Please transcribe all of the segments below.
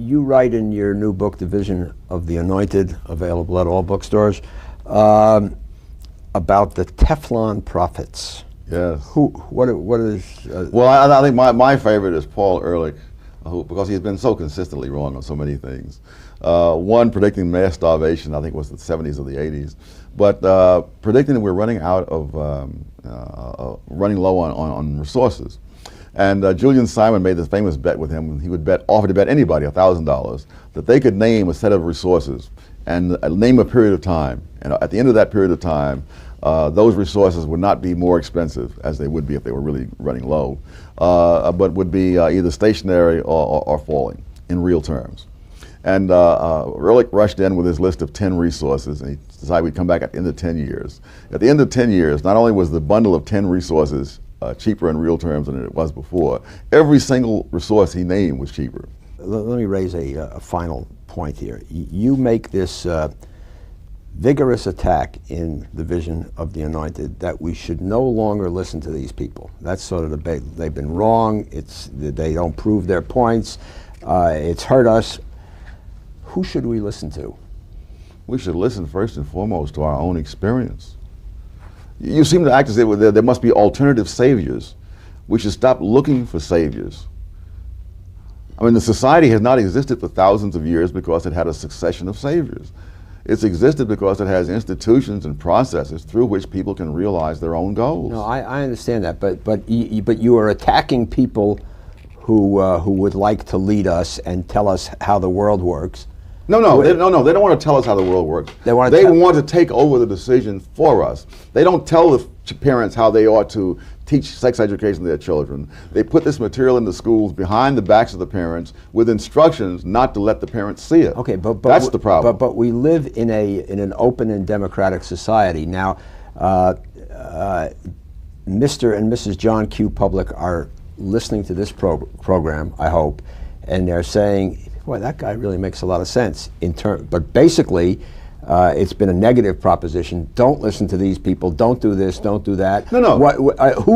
You write in your new book, The Vision of the Anointed, available at all bookstores, about the Teflon prophets. Yes. What is? Well, I think my favorite is Paul Ehrlich, because he's been so consistently wrong on so many things. One, predicting mass starvation, I think was the 70s or the 80s, but predicting that we're running out of, running low on resources. And Julian Simon made this famous bet with him. He would offer to bet anybody $1,000 that they could name a set of resources and name a period of time. And at the end of that period of time, those resources would not be more expensive, as they would be if they were really running low, but would be either stationary or falling in real terms. And Ehrlich rushed in with his list of 10 resources, and he decided we'd come back at the end of 10 years. At the end of 10 years, not only was the bundle of 10 resources cheaper in real terms than it was before, every single resource he named was cheaper. Let me raise a final point here. You make this vigorous attack in The Vision of the Anointed that we should no longer listen to these people. That's sort of the debate. They've been wrong. They don't prove their points. It's hurt us. Who should we listen to? We should listen first and foremost to our own experience. You seem to act as if there must be alternative saviors. We should stop looking for saviors. I mean, the society has not existed for thousands of years because it had a succession of saviors. It's existed because it has institutions and processes through which people can realize their own goals. No, I understand that, but you are attacking people who would like to lead us and tell us how the world works. No, they don't want to tell us how the world works. They want to take over the decision for us. They don't tell the parents how they ought to teach sex education to their children. They put this material in the schools behind the backs of the parents with instructions not to let the parents see it. Okay, but that's the problem. But we live in an open and democratic society now. Mr. and Mrs. John Q. Public are listening to this program, I hope, and they're saying, boy, that guy really makes a lot of sense. But basically, it's been a negative proposition. Don't listen to these people. Don't do this. Don't do that. No.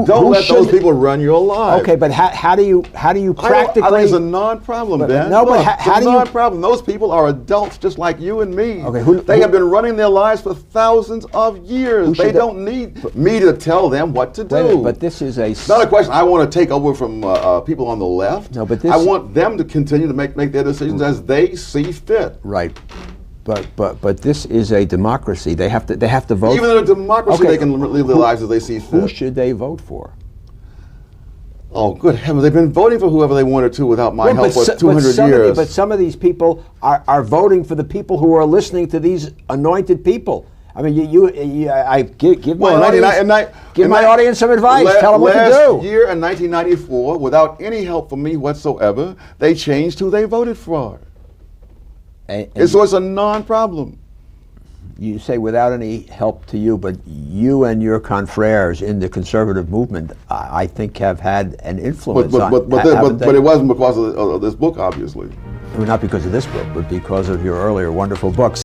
Don't let those people run your life. Okay, but how do you practically? I think it's a non-problem, Ben. No, but how do you? Non-problem. Those people are adults just like you and me. Okay, they have been running their lives for thousands of years. They don't need me to tell them what to do. Wait a minute, but this is It's not a question I want to take over from people on the left. No, but I want them to continue to make their decisions as they see fit. Right. But this is a democracy. They have to vote. Even in a democracy, they can live their lives as they see fit. Who should they vote for? Oh, good heavens! They've been voting for whoever they wanted to without my help for 200 years. But some of these people are voting for the people who are listening to these anointed people. I mean, I give my audience some advice. Tell them what to do. Last year in 1994, without any help from me whatsoever, they changed who they voted for. So it's a non-problem. You say without any help to you, but you and your confreres in the conservative movement, I think, have had an influence but it wasn't because of this book, obviously. Not because of this book, but because of your earlier wonderful books.